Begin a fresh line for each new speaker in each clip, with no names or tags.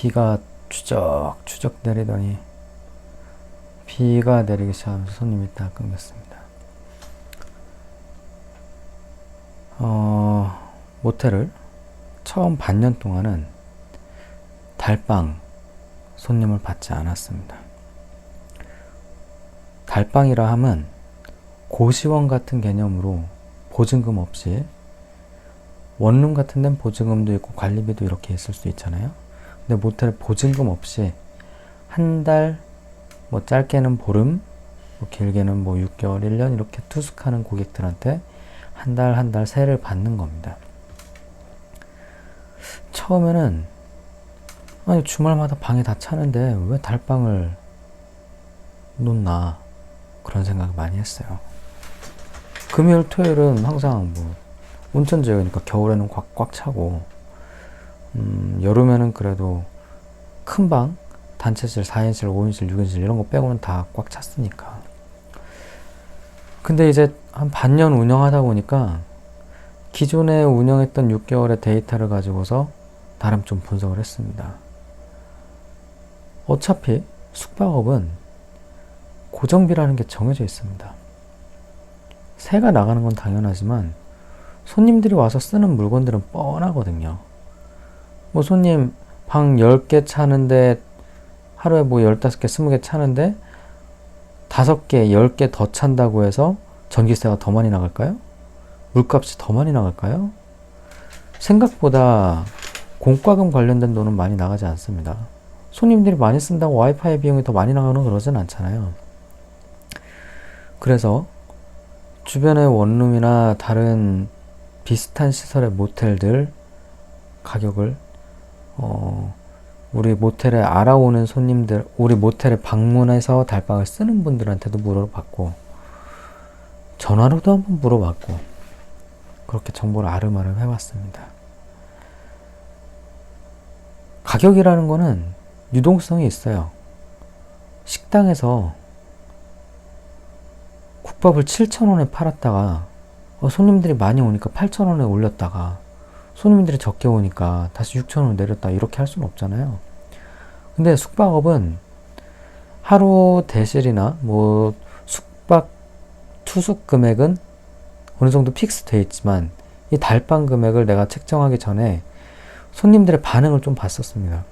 비가 추적추적 내리더니 비가 내리기 시작하면서 손님이 딱 끊겼습니다. 모텔을 처음 반년 동안은 달방 손님을 받지 않았습니다. 달방이라 함은 고시원 같은 개념으로 보증금 없이, 원룸 같은 데는 보증금도 있고 관리비도 이렇게 있을 수 있잖아요. 근데 모텔은 보증금 없이 한 달, 뭐 짧게는 보름, 뭐 길게는 뭐 6개월, 1년 이렇게 투숙하는 고객들한테 한 달 세를 받는 겁니다. 처음에는 아니 주말마다 방이 다 차는데 왜 달방을 놓나 그런 생각을 많이 했어요. 금요일 토요일은 항상 뭐 온천 지역이니까 겨울에는 꽉 차고, 여름에는 그래도 큰 방 단체실 4인실 5인실 6인실 이런 거 빼고는 다 꽉 찼으니까. 근데 이제 한 반년 운영하다 보니까 기존에 운영했던 6개월의 데이터를 가지고서 나름 좀 분석을 했습니다. 어차피 숙박업은 고정비라는 게 정해져 있습니다. 세가 나가는 건 당연하지만 손님들이 와서 쓰는 물건들은 뻔하거든요. 뭐 손님 방 10개 차는데 하루에 뭐 15개, 20개 차는데 5개, 10개 더 찬다고 해서 전기세가 더 많이 나갈까요? 물값이 더 많이 나갈까요? 생각보다 공과금 관련된 돈은 많이 나가지 않습니다. 손님들이 많이 쓴다고 와이파이 비용이 더 많이 나가는 그러진 않잖아요. 그래서 주변의 원룸이나 다른 비슷한 시설의 모텔들 가격을 우리 모텔에 알아오는 손님들, 우리 모텔에 방문해서 달방을 쓰는 분들한테도 물어봤고, 전화로도 한번 물어봤고, 그렇게 정보를 아름아름 해왔습니다. 가격이라는 거는 유동성이 있어요. 식당에서 국밥을 7,000원에 팔았다가 손님들이 많이 오니까 8,000원에 올렸다가 손님들이 적게 오니까 다시 6,000원 내렸다 이렇게 할 수는 없잖아요. 근데 숙박업은 하루 대실이나 뭐 숙박 투숙 금액은 어느 정도 픽스 돼 있지만 이 달방 금액을 내가 책정하기 전에 손님들의 반응을 좀 봤었습니다.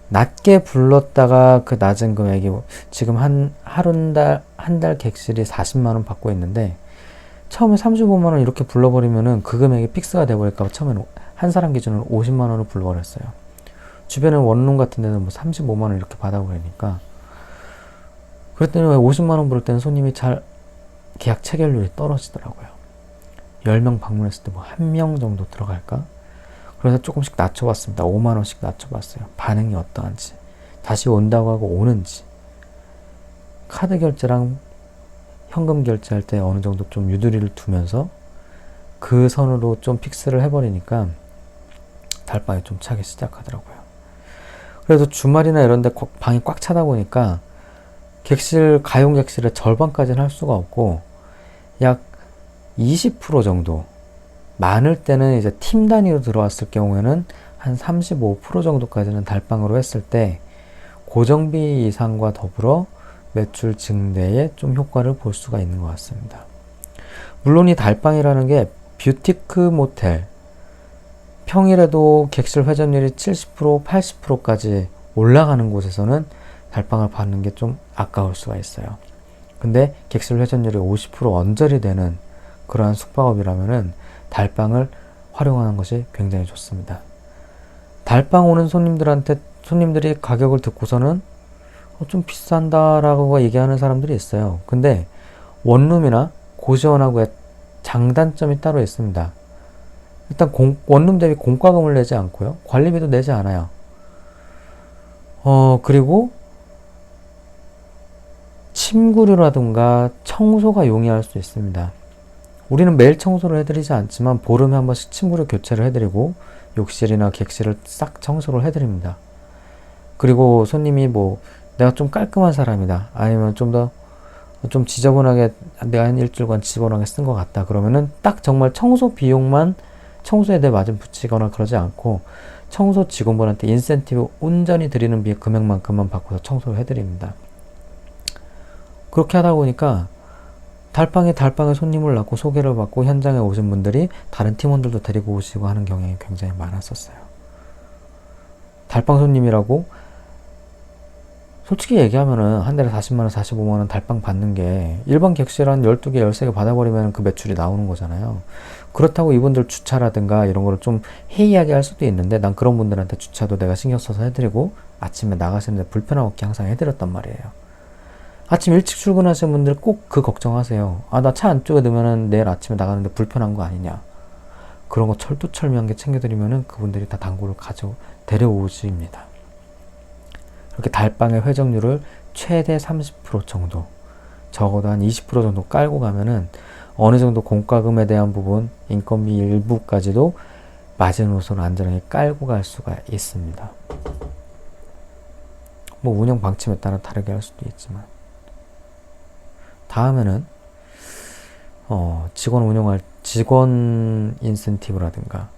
낮게 불렀다가 그 낮은 금액이 지금 한 달 객실이 40만원 받고 있는데 처음에 35만원 이렇게 불러버리면은 그 금액이 픽스가 돼버릴까 봐 처음에는 한 사람 기준으로 50만원을 불러버렸어요. 주변에 원룸 같은 데는 뭐 35만원 이렇게 받아버리니까. 그랬더니 왜 50만원 부를 때는 손님이 잘 계약 체결률이 떨어지더라고요. 10명 방문했을 때 뭐 1명 정도 들어갈까? 그래서 조금씩 낮춰봤습니다. 5만원씩 낮춰봤어요. 반응이 어떠한지. 다시 온다고 하고 오는지. 카드 결제랑 현금 결제할 때 어느 정도 좀 유두리를 두면서 그 선으로 좀 픽스를 해버리니까 달방이 좀 차기 시작하더라고요. 그래서 주말이나 이런 데 방이 꽉 차다 보니까 가용 객실의 절반까지는 할 수가 없고 약 20% 정도, 많을 때는 이제 팀 단위로 들어왔을 경우에는 한 35% 정도까지는 달방으로 했을 때 고정비 이상과 더불어 매출 증대에 좀 효과를 볼 수가 있는 것 같습니다. 물론 이 달방이라는 게 뷰티크 모텔, 평일에도 객실 회전율이 70%, 80%까지 올라가는 곳에서는 달방을 받는 게 좀 아까울 수가 있어요. 근데 객실 회전율이 50% 언저리 되는 그러한 숙박업이라면은 달방을 활용하는 것이 굉장히 좋습니다. 달방 오는 손님들이 가격을 듣고서는 좀 비싼다라고 얘기하는 사람들이 있어요. 근데 원룸이나 고시원하고의 장단점이 따로 있습니다. 일단 원룸 대비 공과금을 내지 않고요. 관리비도 내지 않아요. 그리고 침구류라든가 청소가 용이할 수 있습니다. 우리는 매일 청소를 해드리지 않지만 보름에 한 번씩 침구류 교체를 해드리고 욕실이나 객실을 싹 청소를 해드립니다. 그리고 손님이 뭐 내가 좀 깔끔한 사람이다, 아니면 좀 지저분하게 내가 한 일주일간 지저분하게 쓴 것 같다 그러면은 딱 정말 청소 비용만 청소에 내 마진 붙이거나 그러지 않고 청소 직원분한테 인센티브 온전히 드리는 금액만큼만 바꿔서 청소를 해드립니다. 그렇게 하다 보니까 달방에 손님을 낳고 소개를 받고 현장에 오신 분들이 다른 팀원들도 데리고 오시고 하는 경향이 굉장히 많았었어요. 달방 손님이라고 솔직히 얘기하면은 한 달에 40만원, 45만원 달방 받는 게 일반 객실 한 12개, 13개 받아버리면 그 매출이 나오는 거잖아요. 그렇다고 이분들 주차라든가 이런 거를 좀 해이하게 할 수도 있는데 난 그런 분들한테 주차도 내가 신경 써서 해드리고 아침에 나가시는데 불편함 없게 항상 해드렸단 말이에요. 아침 일찍 출근하시는 분들 꼭 그 걱정하세요. 아, 나 차 안쪽에 넣으면은 내일 아침에 나가는데 불편한 거 아니냐. 그런 거 철두철미하게 챙겨드리면은 그분들이 다 단골을 데려오십니다. 이렇게 달방의 회전율을 최대 30% 정도, 적어도 한 20% 정도 깔고 가면은 어느 정도 공과금에 대한 부분, 인건비 일부까지도 마지노선을 안전하게 깔고 갈 수가 있습니다. 뭐 운영 방침에 따라 다르게 할 수도 있지만, 다음에는 직원 인센티브라든가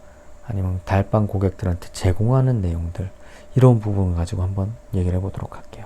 아니면 달방 고객들한테 제공하는 내용들, 이런 부분을 가지고 한번 얘기를 해보도록 할게요.